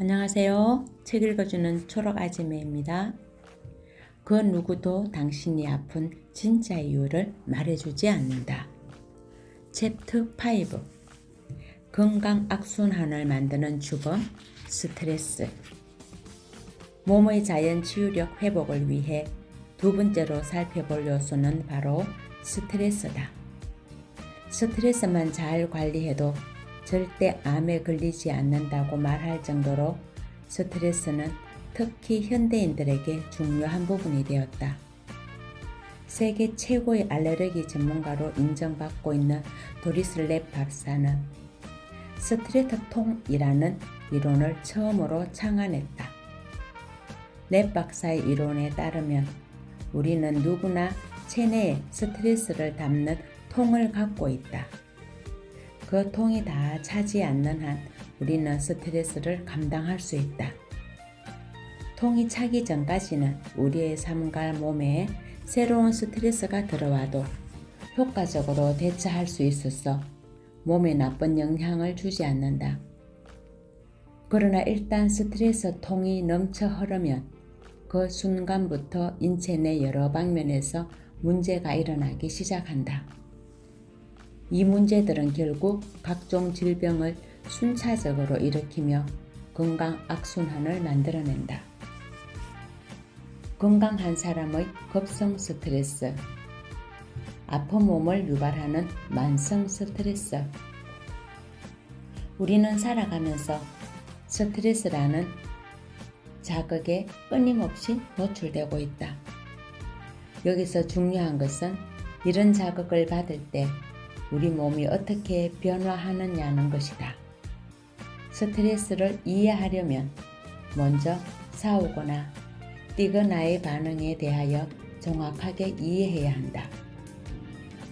안녕하세요. 책 읽어주는 초록아지매입니다. 그 누구도 당신이 아픈 진짜 이유를 말해주지 않는다. 챕터 5 건강 악순환을 만드는 주범 스트레스. 몸의 자연 치유력 회복을 위해 두 번째로 살펴볼 요소는 바로 스트레스다. 스트레스만 잘 관리해도 절대 암에 걸리지 않는다고 말할 정도로 스트레스는 특히 현대인들에게 중요한 부분이 되었다. 세계 최고의 알레르기 전문가로 인정받고 있는 도리스 랩 박사는 스트레스 통이라는 이론을 처음으로 창안했다. 랩 박사의 이론에 따르면 우리는 누구나 체내에 스트레스를 담는 통을 갖고 있다. 그 통이 다 차지 않는 한 우리는 스트레스를 감당할 수 있다. 통이 차기 전까지는 우리의 삶과 몸에 새로운 스트레스가 들어와도 효과적으로 대처할 수 있어서 몸에 나쁜 영향을 주지 않는다. 그러나 일단 스트레스 통이 넘쳐 흐르면 그 순간부터 인체 내 여러 방면에서 문제가 일어나기 시작한다. 이 문제들은 결국 각종 질병을 순차적으로 일으키며 건강 악순환을 만들어낸다. 건강한 사람의 급성 스트레스, 아픈 몸을 유발하는 만성 스트레스. 우리는 살아가면서 스트레스라는 자극에 끊임없이 노출되고 있다. 여기서 중요한 것은 이런 자극을 받을 때 우리 몸이 어떻게 변화하느냐는 것이다. 스트레스를 이해하려면 먼저 싸우거나 뛰거나의 반응에 대하여 정확하게 이해해야 한다.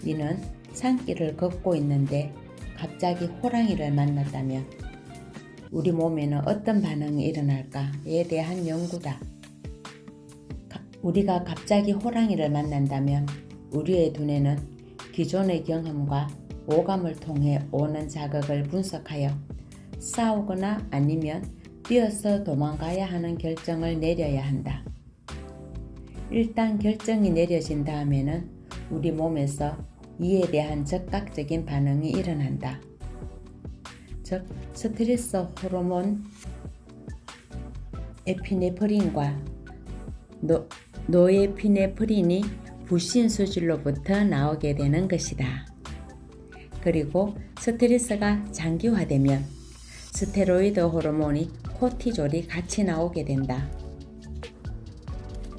이는 산길을 걷고 있는데 갑자기 호랑이를 만났다면 우리 몸에는 어떤 반응이 일어날까에 대한 연구다. 우리가 갑자기 호랑이를 만난다면 우리의 두뇌는 기존의 경험과 오감을 통해 오는 자극을 분석하여 싸우거나 아니면 뛰어서 도망가야 하는 결정을 내려야 한다. 일단 결정이 내려진 다음에는 우리 몸에서 이에 대한 즉각적인 반응이 일어난다. 즉, 스트레스 호르몬 에피네프린과 노에피네프린이 부신 수질로부터 나오게 되는 것이다. 그리고 스트레스가 장기화되면 스테로이드 호르몬이 코티졸이 같이 나오게 된다.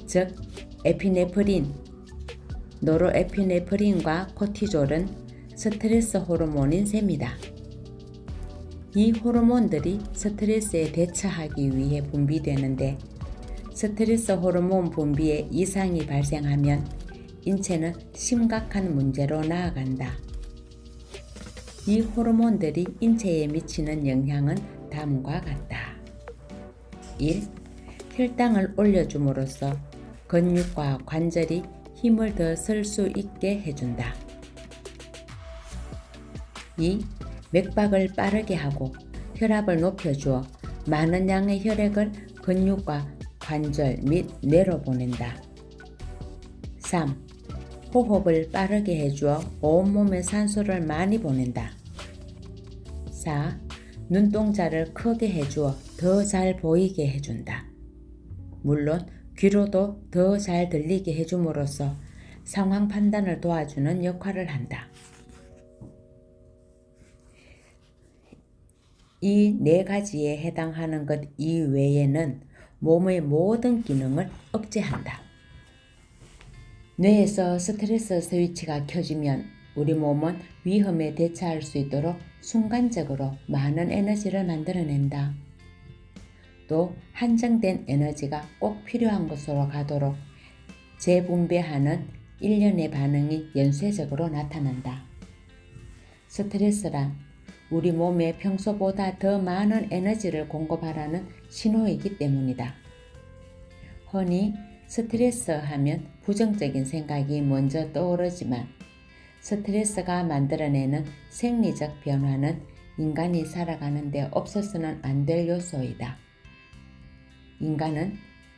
즉, 에피네프린, 노르에피네프린과 코티졸은 스트레스 호르몬인 셈이다. 이 호르몬들이 스트레스에 대처하기 위해 분비되는데 스트레스 호르몬 분비에 이상이 발생하면 인체는 심각한 문제로 나아간다. 이 호르몬들이 인체에 미치는 영향은 다음과 같다. 1. 혈당을 올려줌으로써 근육과 관절이 힘을 더 쓸 수 있게 해준다. 2. 맥박을 빠르게 하고 혈압을 높여주어 많은 양의 혈액을 근육과 관절 및 뇌로 보낸다. 3. 호흡을 빠르게 해주어 온몸에 산소를 많이 보낸다. 4. 눈동자를 크게 해주어 더 잘 보이게 해준다. 물론 귀로도 더 잘 들리게 해줌으로써 상황 판단을 도와주는 역할을 한다. 이 네 가지에 해당하는 것 이외에는 몸의 모든 기능을 억제한다. 뇌에서 스트레스 스위치가 켜지면 우리 몸은 위험에 대처할 수 있도록 순간적으로 많은 에너지를 만들어낸다. 또 한정된 에너지가 꼭 필요한 곳으로 가도록 재분배하는 일련의 반응이 연쇄적으로 나타난다. 스트레스란 우리 몸에 평소보다 더 많은 에너지를 공급하라는 신호이기 때문이다. 흔히 스트레스 하면 부정적인 생각이 먼저 떠오르지만 스트레스가 만들어내는 생리적 변화는 인간이 살아가는 데 없어서는 안 될 요소이다. 인간은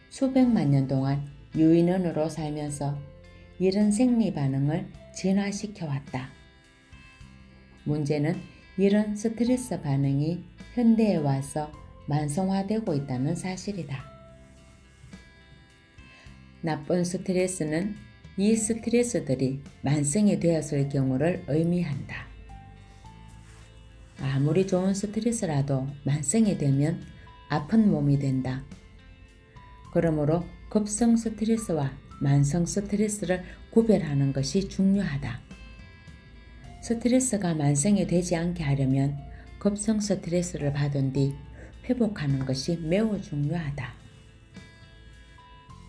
수백만 년 동안 유인원으로 살면서 이런 생리 반응을 진화시켜 왔다. 문제는 이런 스트레스 반응이 현대에 와서 만성화되고 있다는 사실이다. 나쁜 스트레스는 이 스트레스들이 만성이 되었을 경우를 의미한다. 아무리 좋은 스트레스라도 만성이 되면 아픈 몸이 된다. 그러므로 급성 스트레스와 만성 스트레스를 구별하는 것이 중요하다. 스트레스가 만성이 되지 않게 하려면 급성 스트레스를 받은 뒤 회복하는 것이 매우 중요하다.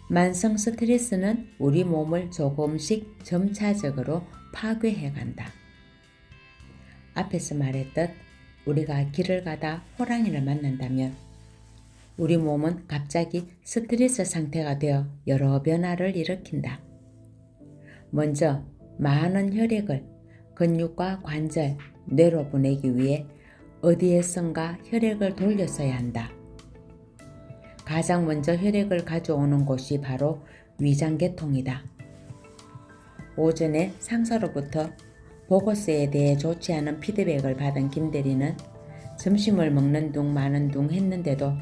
만성 스트레스는 우리 몸을 조금씩 점차적으로 파괴해 간다. 앞에서 말했듯 우리가 길을 가다 호랑이를 만난다면 우리 몸은 갑자기 스트레스 상태가 되어 여러 변화를 일으킨다. 먼저 많은 혈액을 근육과 관절, 뇌로 보내기 위해 어디에선가 혈액을 돌렸어야 한다. 가장 먼저 혈액을 가져오는 곳이 바로 위장계통이다. 오전에 상사로부터 보고서에 대해 좋지 않은 피드백을 받은 김대리는 점심을 먹는 둥 마는 둥 했는데도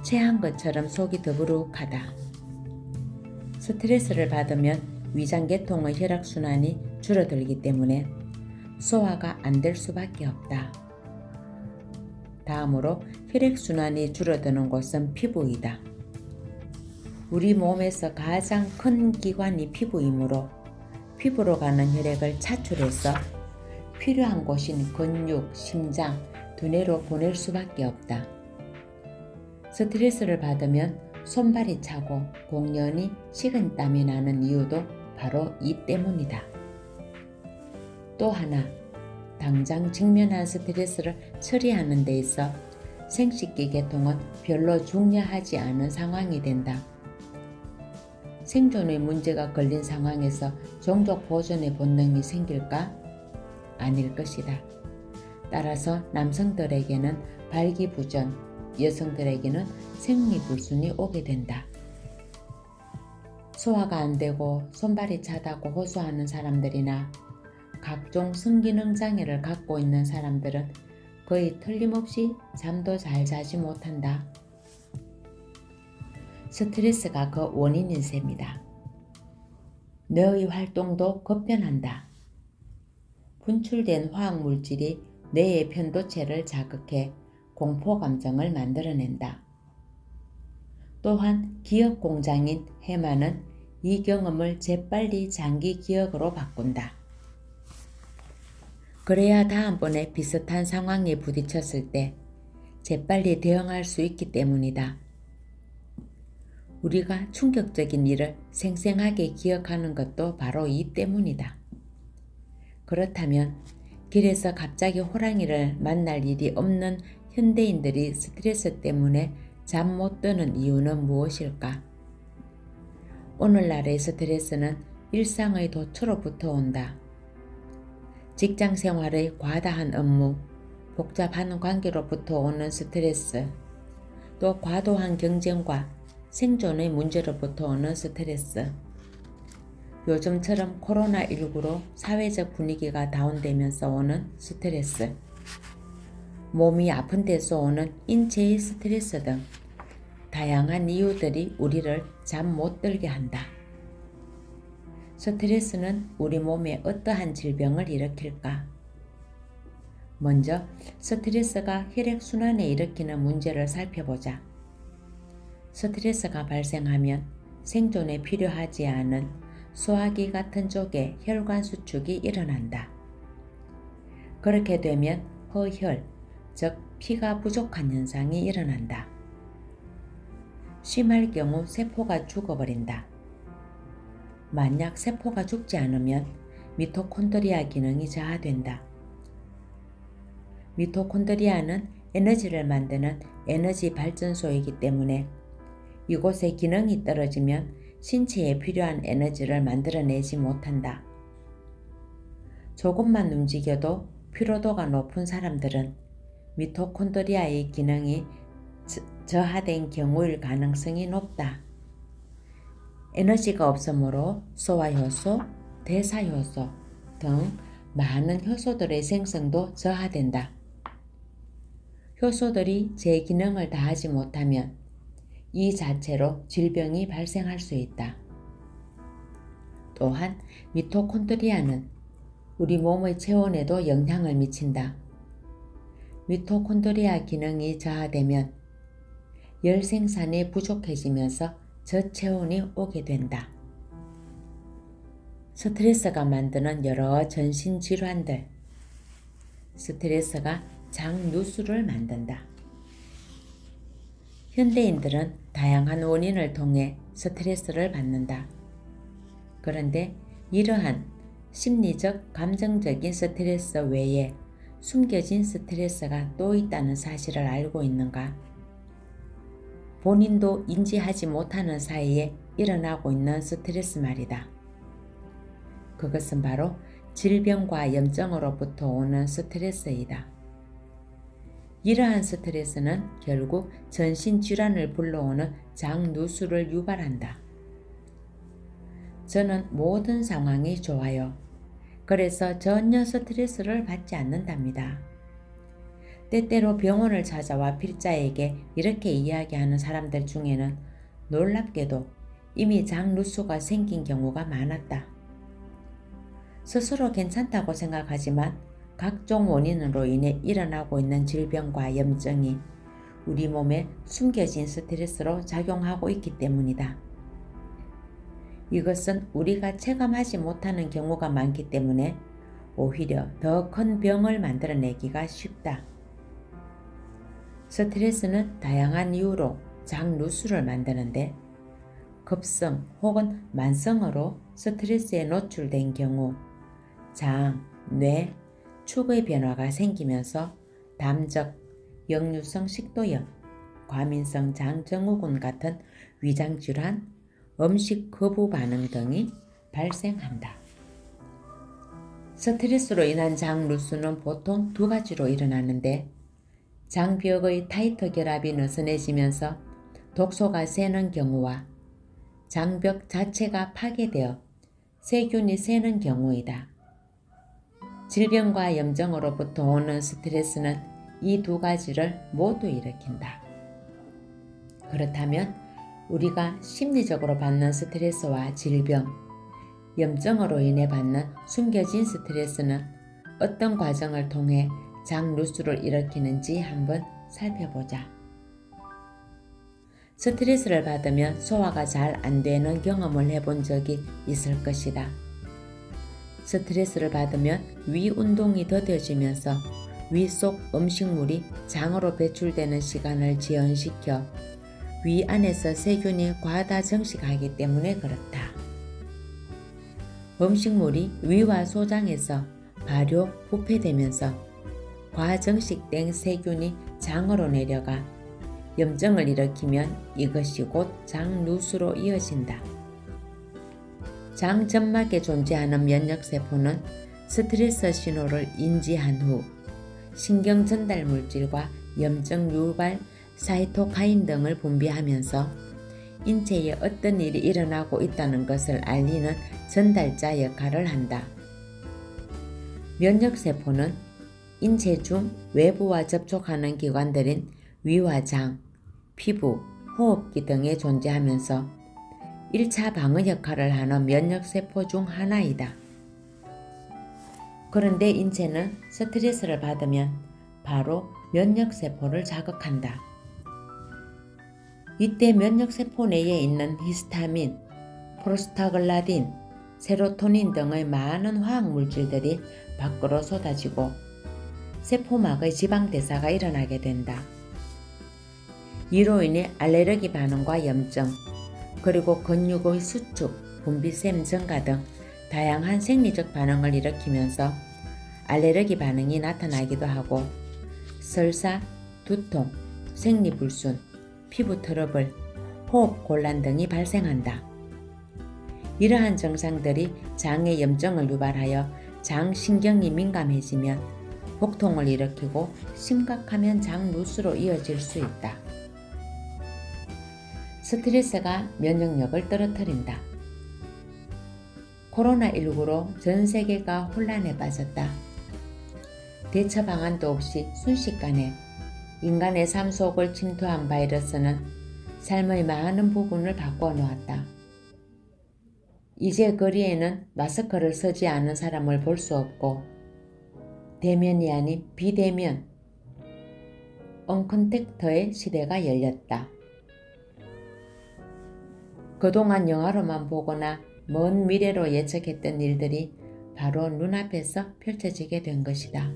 체한 것처럼 속이 더부룩하다. 스트레스를 받으면 위장계통의 혈액순환이 줄어들기 때문에 소화가 안 될 수밖에 없다. 다음으로 혈액순환이 줄어드는 곳은 피부이다. 우리 몸에서 가장 큰 기관이 피부이므로 피부로 가는 혈액을 차출해서 필요한 곳인 근육, 심장, 두뇌로 보낼 수밖에 없다. 스트레스를 받으면 손발이 차고 공연히 식은땀이 나는 이유도 바로 이 때문이다. 또 하나, 당장 직면한 스트레스를 처리하는 데 있어 생식기 계통은 별로 중요하지 않은 상황이 된다. 생존의 문제가 걸린 상황에서 종족 보존의 본능이 생길까? 아닐 것이다. 따라서 남성들에게는 발기부전, 여성들에게는 생리불순이 오게 된다. 소화가 안 되고 손발이 차다고 호소하는 사람들이나 각종 성기능 장애를 갖고 있는 사람들은 거의 틀림없이 잠도 잘 자지 못한다. 스트레스가 그 원인인 셈이다. 뇌의 활동도 급변한다. 분출된 화학물질이 뇌의 편도체를 자극해 공포감정을 만들어낸다. 또한 기억 공장인 해마는 이 경험을 재빨리 장기 기억으로 바꾼다. 그래야 다음번에 비슷한 상황에 부딪혔을 때 재빨리 대응할 수 있기 때문이다. 우리가 충격적인 일을 생생하게 기억하는 것도 바로 이 때문이다. 그렇다면 길에서 갑자기 호랑이를 만날 일이 없는 현대인들이 스트레스 때문에 잠 못 드는 이유는 무엇일까? 오늘날의 스트레스는 일상의 도처로 붙어온다. 직장 생활의 과다한 업무, 복잡한 관계로부터 오는 스트레스, 또 과도한 경쟁과 생존의 문제로부터 오는 스트레스, 요즘처럼 코로나19로 사회적 분위기가 다운되면서 오는 스트레스, 몸이 아픈 데서 오는 인체의 스트레스 등 다양한 이유들이 우리를 잠 못 들게 한다. 스트레스는 우리 몸에 어떠한 질병을 일으킬까? 먼저 스트레스가 혈액순환에 일으키는 문제를 살펴보자. 스트레스가 발생하면 생존에 필요하지 않은 소화기 같은 쪽에 혈관 수축이 일어난다. 그렇게 되면 허혈, 즉 피가 부족한 현상이 일어난다. 심할 경우 세포가 죽어버린다. 만약 세포가 죽지 않으면 미토콘드리아 기능이 저하된다. 미토콘드리아는 에너지를 만드는 에너지 발전소이기 때문에 이곳의 기능이 떨어지면 신체에 필요한 에너지를 만들어내지 못한다. 조금만 움직여도 피로도가 높은 사람들은 미토콘드리아의 기능이 저하된 경우일 가능성이 높다. 에너지가 없으므로 소화효소, 대사효소 등 많은 효소들의 생성도 저하된다. 효소들이 제 기능을 다하지 못하면 이 자체로 질병이 발생할 수 있다. 또한 미토콘드리아는 우리 몸의 체온에도 영향을 미친다. 미토콘드리아 기능이 저하되면 열 생산이 부족해지면서 저체온이 오게 된다. 스트레스가 만드는 여러 전신 질환들. 스트레스가 장누수를 만든다. 현대인들은 다양한 원인을 통해 스트레스를 받는다. 그런데 이러한 심리적, 감정적인 스트레스 외에 숨겨진 스트레스가 또 있다는 사실을 알고 있는가? 본인도 인지하지 못하는 사이에 일어나고 있는 스트레스 말이다. 그것은 바로 질병과 염증으로부터 오는 스트레스이다. 이러한 스트레스는 결국 전신질환을 불러오는 장누수를 유발한다. 저는 모든 상황이 좋아요. 그래서 전혀 스트레스를 받지 않는답니다. 때때로 병원을 찾아와 필자에게 이렇게 이야기하는 사람들 중에는 놀랍게도 이미 장누수가 생긴 경우가 많았다. 스스로 괜찮다고 생각하지만 각종 원인으로 인해 일어나고 있는 질병과 염증이 우리 몸에 숨겨진 스트레스로 작용하고 있기 때문이다. 이것은 우리가 체감하지 못하는 경우가 많기 때문에 오히려 더 큰 병을 만들어내기가 쉽다. 스트레스는 다양한 이유로 장누수를 만드는데 급성 혹은 만성으로 스트레스에 노출된 경우 장, 뇌, 축의 변화가 생기면서 담적, 역류성 식도염, 과민성 장증후군 같은 위장질환, 음식 거부 반응 등이 발생한다. 스트레스로 인한 장누수는 보통 두 가지로 일어나는데 장벽의 타이트 결합이 느슨해지면서 독소가 새는 경우와 장벽 자체가 파괴되어 세균이 새는 경우이다. 질병과 염증으로부터 오는 스트레스는 이 두 가지를 모두 일으킨다. 그렇다면 우리가 심리적으로 받는 스트레스와 질병, 염증으로 인해 받는 숨겨진 스트레스는 어떤 과정을 통해 장누수를 일으키는지 한번 살펴보자. 스트레스를 받으면 소화가 잘 안 되는 경험을 해본 적이 있을 것이다. 스트레스를 받으면 위 운동이 더뎌지면서 위 속 음식물이 장으로 배출되는 시간을 지연시켜 위 안에서 세균이 과다 증식하기 때문에 그렇다. 음식물이 위와 소장에서 발효, 부패되면서 과증식된 세균이 장으로 내려가 염증을 일으키면 이것이 곧 장누수로 이어진다. 장 점막에 존재하는 면역세포는 스트레스 신호를 인지한 후 신경 전달 물질과 염증 유발 사이토카인 등을 분비하면서 인체에 어떤 일이 일어나고 있다는 것을 알리는 전달자 역할을 한다. 면역세포는 인체 중 외부와 접촉하는 기관들인 위와 장, 피부, 호흡기 등에 존재하면서 1차 방어 역할을 하는 면역세포 중 하나이다. 그런데 인체는 스트레스를 받으면 바로 면역세포를 자극한다. 이때 면역세포 내에 있는 히스타민, 프로스타글라딘, 세로토닌 등의 많은 화학물질들이 밖으로 쏟아지고 세포막의 지방대사가 일어나게 된다. 이로 인해 알레르기 반응과 염증, 그리고 근육의 수축, 분비샘 증가 등 다양한 생리적 반응을 일으키면서 알레르기 반응이 나타나기도 하고 설사, 두통, 생리불순, 피부 트러블, 호흡 곤란 등이 발생한다. 이러한 증상들이 장의 염증을 유발하여 장신경이 민감해지면 복통을 일으키고 심각하면 장누수로 이어질 수 있다. 스트레스가 면역력을 떨어뜨린다. 코로나19로 전 세계가 혼란에 빠졌다. 대처 방안도 없이 순식간에 인간의 삶 속을 침투한 바이러스는 삶의 많은 부분을 바꿔 놓았다. 이제 거리에는 마스크를 쓰지 않은 사람을 볼 수 없고 대면이 아닌 비대면, 언컨택트의 시대가 열렸다. 그동안 영화로만 보거나 먼 미래로 예측했던 일들이 바로 눈앞에서 펼쳐지게 된 것이다.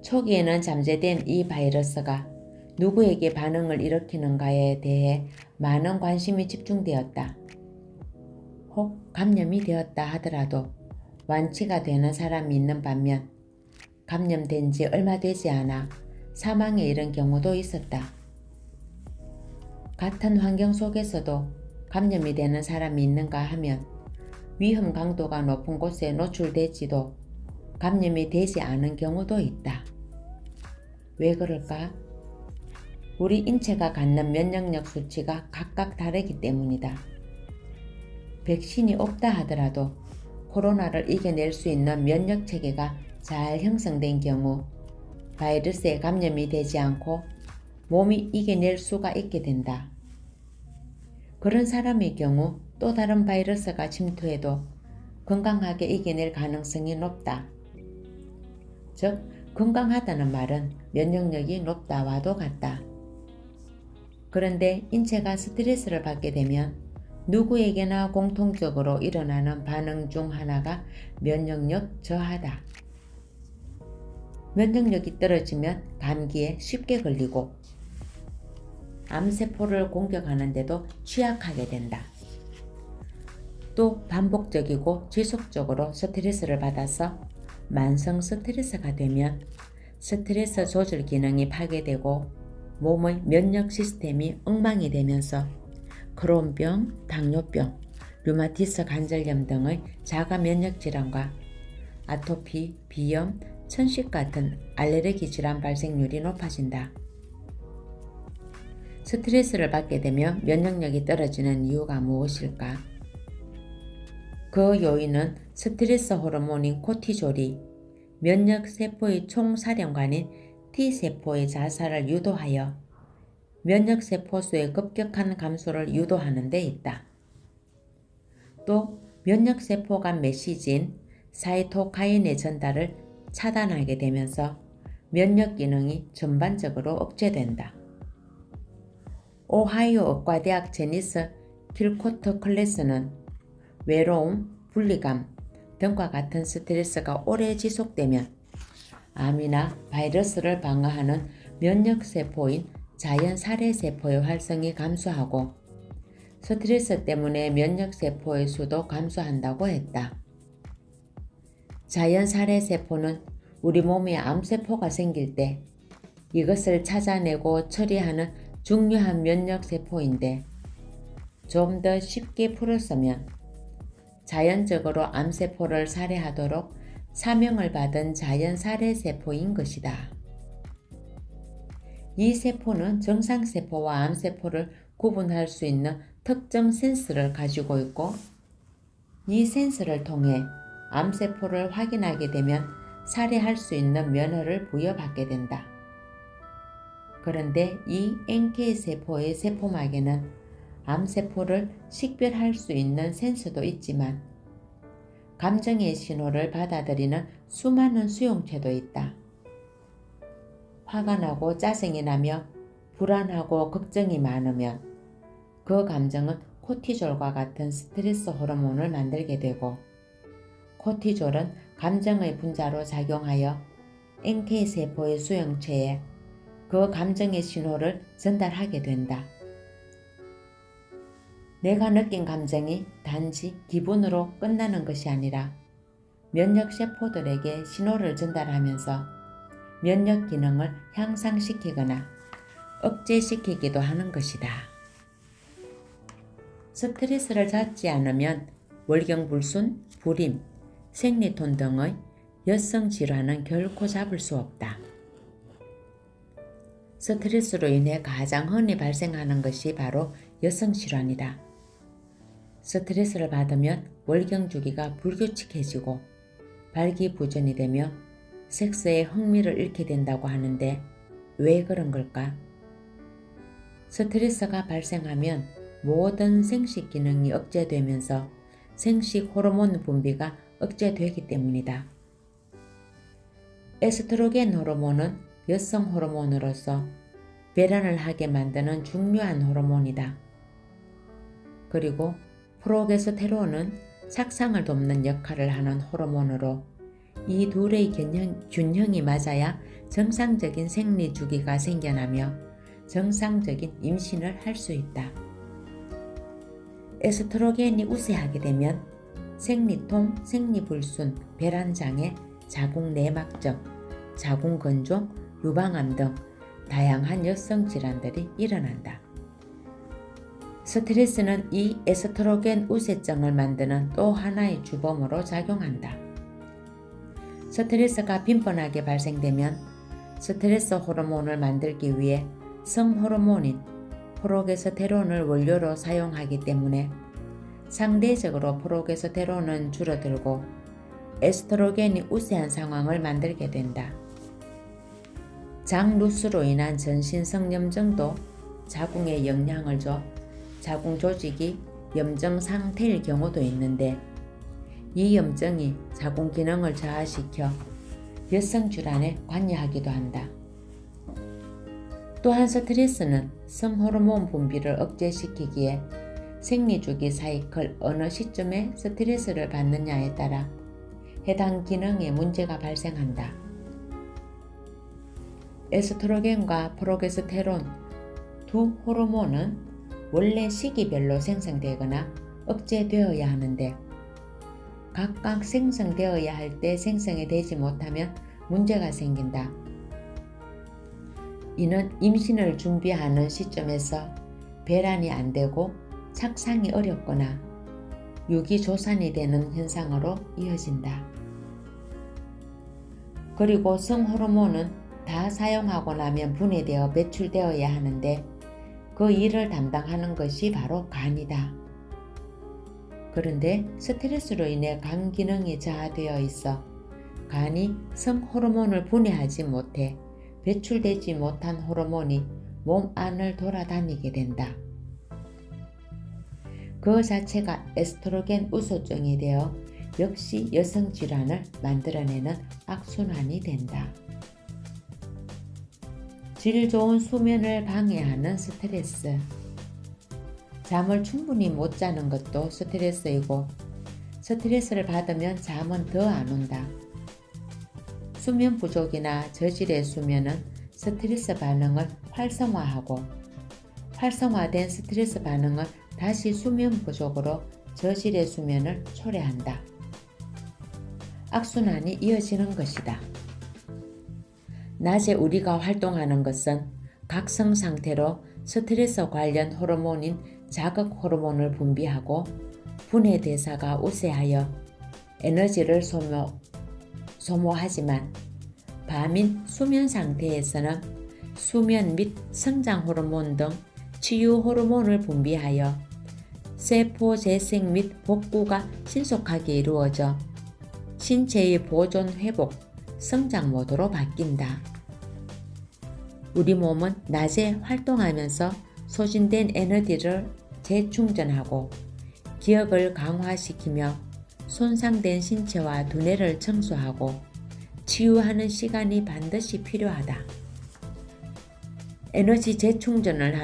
초기에는 잠재된 이 바이러스가 누구에게 반응을 일으키는가에 대해 많은 관심이 집중되었다. 혹 감염이 되었다 하더라도 완치가 되는 사람이 있는 반면 감염된 지 얼마 되지 않아 사망에 이른 경우도 있었다. 같은 환경 속에서도 감염이 되는 사람이 있는가 하면 위험 강도가 높은 곳에 노출될지도 감염이 되지 않은 경우도 있다. 왜 그럴까? 우리 인체가 갖는 면역력 수치가 각각 다르기 때문이다. 백신이 없다 하더라도 코로나를 이겨낼 수 있는 면역 체계가 잘 형성된 경우 바이러스에 감염이 되지 않고 몸이 이겨낼 수가 있게 된다. 그런 사람의 경우 또 다른 바이러스가 침투해도 건강하게 이겨낼 가능성이 높다. 즉, 건강하다는 말은 면역력이 높다와도 같다. 그런데 인체가 스트레스를 받게 되면 누구에게나 공통적으로 일어나는 반응 중 하나가 면역력 저하다. 면역력이 떨어지면 감기에 쉽게 걸리고 암세포를 공격하는데도 취약하게 된다. 또 반복적이고 지속적으로 스트레스를 받아서 만성 스트레스가 되면 스트레스 조절 기능이 파괴되고 몸의 면역 시스템이 엉망이 되면서 크론병, 당뇨병, 류마티스 관절염 등의 자가 면역 질환과 아토피, 비염, 천식 같은 알레르기 질환 발생률이 높아진다. 스트레스를 받게 되면 면역력이 떨어지는 이유가 무엇일까? 그 요인은 스트레스 호르몬인 코티졸이 면역세포의 총사령관인 T세포의 자살을 유도하여 면역세포 수의 급격한 감소를 유도하는 데 있다. 또 면역세포 간 메시지인 사이토카인의 전달을 차단하게 되면서 면역 기능이 전반적으로 억제된다. 오하이오 의과대학 제니스 킬코트 클래스는 외로움, 분리감 등과 같은 스트레스가 오래 지속되면 암이나 바이러스를 방어하는 면역세포인 자연살해세포의 활성이 감소하고 스트레스 때문에 면역세포의 수도 감소한다고 했다. 자연살해세포는 우리 몸에 암세포가 생길 때 이것을 찾아내고 처리하는 중요한 면역세포인데 좀 더 쉽게 풀었으면 자연적으로 암세포를 살해하도록 사명을 받은 자연살해세포인 것이다. 이 세포는 정상세포와 암세포를 구분할 수 있는 특정 센서를 가지고 있고 이 센서를 통해 암세포를 확인하게 되면 살해할 수 있는 면허를 부여받게 된다. 그런데 이 NK세포의 세포막에는 암세포를 식별할 수 있는 센서도 있지만 감정의 신호를 받아들이는 수많은 수용체도 있다. 화가 나고 짜증이 나며 불안하고 걱정이 많으면 그 감정은 코티졸과 같은 스트레스 호르몬을 만들게 되고 코티졸은 감정의 분자로 작용하여 NK세포의 수용체에 그 감정의 신호를 전달하게 된다. 내가 느낀 감정이 단지 기분으로 끝나는 것이 아니라 면역세포들에게 신호를 전달하면서 면역 기능을 향상시키거나 억제시키기도 하는 것이다. 스트레스를 받지 않으면 월경불순, 불임, 생리톤 등의 여성 질환은 결코 잡을 수 없다. 스트레스로 인해 가장 흔히 발생하는 것이 바로 여성 질환이다. 스트레스를 받으면 월경 주기가 불규칙해지고 발기부전이 되며 섹스에 흥미를 잃게 된다고 하는데 왜 그런 걸까? 스트레스가 발생하면 모든 생식 기능이 억제되면서 생식 호르몬 분비가 억제되기 때문이다. 에스트로겐 호르몬은 여성 호르몬으로서 배란을 하게 만드는 중요한 호르몬이다. 그리고 프로게스테론은 착상을 돕는 역할을 하는 호르몬으로 이 둘의 균형이 맞아야 정상적인 생리 주기가 생겨나며 정상적인 임신을 할 수 있다. 에스트로겐이 우세하게 되면 생리통, 생리불순, 배란장애, 자궁내막증, 자궁건조, 유방암 등 다양한 여성 질환들이 일어난다. 스트레스는 이 에스트로겐 우세증을 만드는 또 하나의 주범으로 작용한다. 스트레스가 빈번하게 발생되면 스트레스 호르몬을 만들기 위해 성호르몬인 프로게스테론을 원료로 사용하기 때문에 상대적으로 프로게스테론은 줄어들고 에스트로겐이 우세한 상황을 만들게 된다. 장루스로 인한 전신성염증도 자궁에 영향을 줘 자궁 조직이 염증 상태일 경우도 있는데 이 염증이 자궁 기능을 저하시켜 여성 질환에 관여하기도 한다. 또한 스트레스는 성호르몬 분비를 억제시키기에 생리주기 사이클 어느 시점에 스트레스를 받느냐에 따라 해당 기능에 문제가 발생한다. 에스트로겐과 프로게스테론 두 호르몬은 원래 시기별로 생성되거나 억제되어야 하는데 각각 생성되어야 할 때 생성이 되지 못하면 문제가 생긴다. 이는 임신을 준비하는 시점에서 배란이 안 되고 착상이 어렵거나 유기조산이 되는 현상으로 이어진다. 그리고 성호르몬은 다 사용하고 나면 분해되어 배출되어야 하는데 그 일을 담당하는 것이 바로 간이다. 그런데 스트레스로 인해 간 기능이 저하되어 있어 간이 성호르몬을 분해하지 못해 배출되지 못한 호르몬이 몸 안을 돌아다니게 된다. 그 자체가 에스트로겐 우소증이 되어 역시 여성 질환을 만들어내는 악순환이 된다. 질 좋은 수면을 방해하는 스트레스. 잠을 충분히 못 자는 것도 스트레스이고 스트레스를 받으면 잠은 더 안 온다. 수면 부족이나 저질의 수면은 스트레스 반응을 활성화하고 활성화된 스트레스 반응은 다시 수면 부족으로 저질의 수면을 초래한다. 악순환이 이어지는 것이다. 낮에 우리가 활동하는 것은 각성 상태로 스트레스 관련 호르몬인 자극 호르몬을 분비하고 분해 대사가 우세하여 에너지를 소모하지만 밤인 수면 상태에서는 수면 및 성장 호르몬 등 치유 호르몬을 분비하여 세포 재생 및 복구가 신속하게 이루어져 신체의 보존 회복, 성장 모드로 바뀐다. 우리 몸은 낮에 활동하면서 소진된 에너지를 재충전하고 기억을 강화시키며 손상된 신체와 두뇌를 청소하고 치유하는 시간이 반드시 필요하다. 에너지 재충전을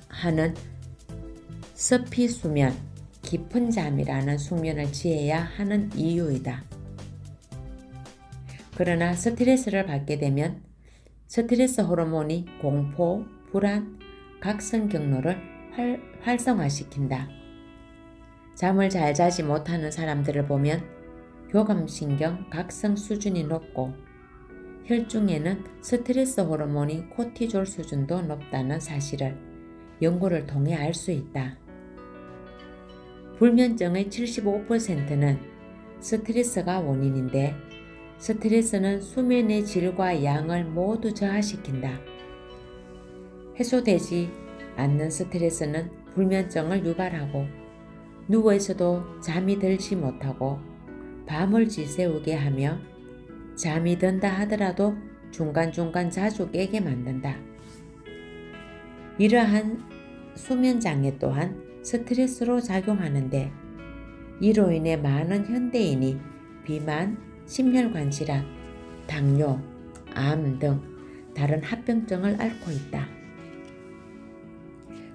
하는 스피 수면, 깊은 잠이라는 숙면을 취해야 하는 이유이다. 그러나 스트레스를 받게 되면 스트레스 호르몬이 공포, 불안, 각성 경로를 활성화시킨다. 잠을 잘 자지 못하는 사람들을 보면 교감신경 각성 수준이 높고 혈중에는 스트레스 호르몬이 코티졸 수준도 높다는 사실을 연구를 통해 알 수 있다. 불면증의 75%는 스트레스가 원인인데 스트레스는 수면의 질과 양을 모두 저하시킨다. 해소되지 않는 스트레스는 불면증을 유발하고 누워있어도 잠이 들지 못하고 밤을 지새우게 하며 잠이 든다 하더라도 중간중간 자주 깨게 만든다. 이러한 수면장애 또한 스트레스로 작용하는데 이로 인해 많은 현대인이 비만, 심혈관 질환, 당뇨, 암 등 다른 합병증을 앓고 있다.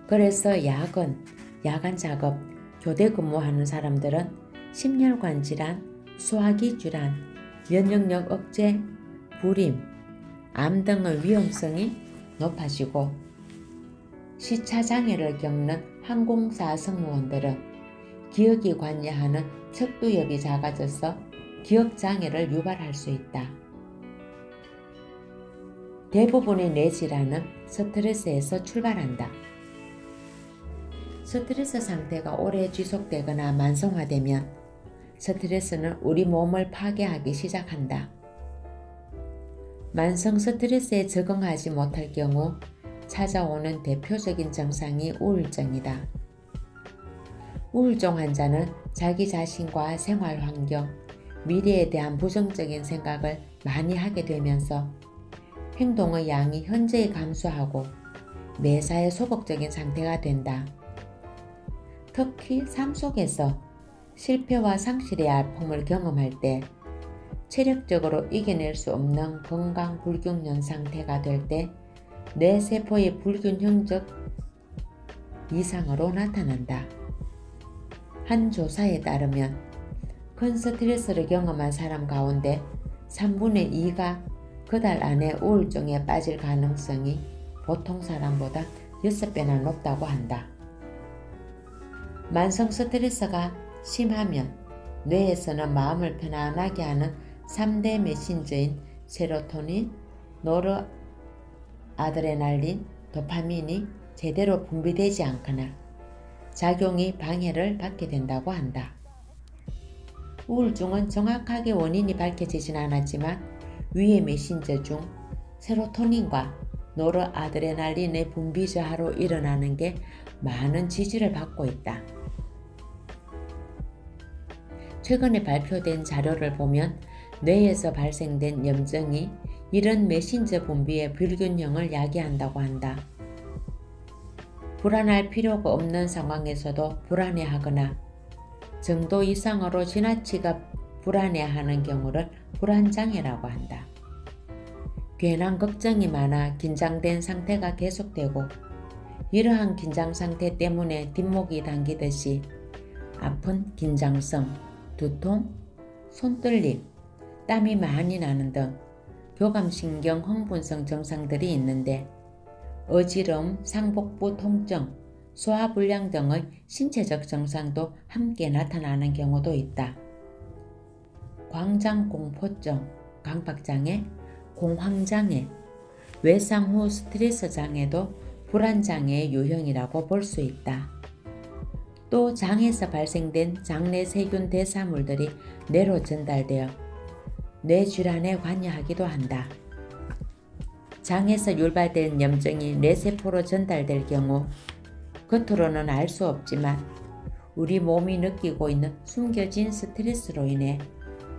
그래서 야간 작업, 교대 근무하는 사람들은 심혈관 질환, 소화기 질환, 면역력 억제, 불임, 암 등의 위험성이 높아지고 시차장애를 겪는 항공사 승무원들은 기억이 관여하는 척두엽이 작아져서 기억장애를 유발할 수 있다. 대부분의 뇌질환은 스트레스에서 출발한다. 스트레스 상태가 오래 지속되거나 만성화되면 스트레스는 우리 몸을 파괴하기 시작한다. 만성 스트레스에 적응하지 못할 경우 찾아오는 대표적인 증상이 우울증이다. 우울증 환자는 자기 자신과 생활 환경, 미래에 대한 부정적인 생각을 많이 하게 되면서 행동의 양이 현저히 감소하고 매사에 소극적인 상태가 된다. 특히 삶 속에서 실패와 상실의 아픔을 경험할 때 체력적으로 이겨낼 수 없는 건강 불균형 상태가 될 때 뇌세포의 불균형적 이상으로 나타난다. 한 조사에 따르면 큰 스트레스를 경험한 사람 가운데 3분의 2가 그달 안에 우울증에 빠질 가능성이 보통 사람보다 6배나 높다고 한다. 만성 스트레스가 심하면 뇌에서는 마음을 편안하게 하는 3대 메신저인 세로토닌, 노르아드레날린, 도파민이 제대로 분비되지 않거나 작용이 방해를 받게 된다고 한다. 우울증은 정확하게 원인이 밝혀지진 않았지만 위의 메신저 중 세로토닌과 노르아드레날린의 분비 저하로 일어나는 게 많은 지지를 받고 있다. 최근에 발표된 자료를 보면 뇌에서 발생된 염증이 이런 메신저 분비의 불균형을 야기한다고 한다. 불안할 필요가 없는 상황에서도 불안해하거나 정도 이상으로 지나치게 불안해하는 경우를 불안장애라고 한다. 괜한 걱정이 많아 긴장된 상태가 계속되고 이러한 긴장 상태 때문에 뒷목이 당기듯이 아픈 긴장성, 두통, 손떨림, 땀이 많이 나는 등 교감신경 흥분성 증상들이 있는데 어지러움, 상복부 통증, 소화불량 등의 신체적 증상도 함께 나타나는 경우도 있다. 광장공포증, 강박장애, 공황장애, 외상 후 스트레스 장애도 불안장애의 유형이라고 볼 수 있다. 또 장에서 발생된 장내 세균 대사물들이 뇌로 전달되어 뇌질환에 관여하기도 한다. 장에서 유발된 염증이 뇌세포로 전달될 경우 겉으로는 알 수 없지만 우리 몸이 느끼고 있는 숨겨진 스트레스로 인해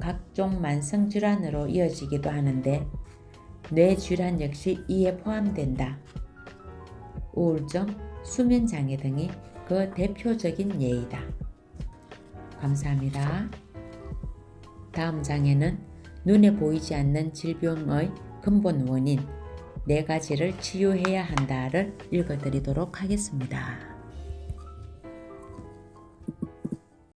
각종 만성질환으로 이어지기도 하는데 뇌질환 역시 이에 포함된다. 우울증, 수면장애 등이 그 대표적인 예이다. 감사합니다. 다음 장에는 눈에 보이지 않는 질병의 근본 원인 4가지를 치유해야 한다를 읽어드리도록 하겠습니다.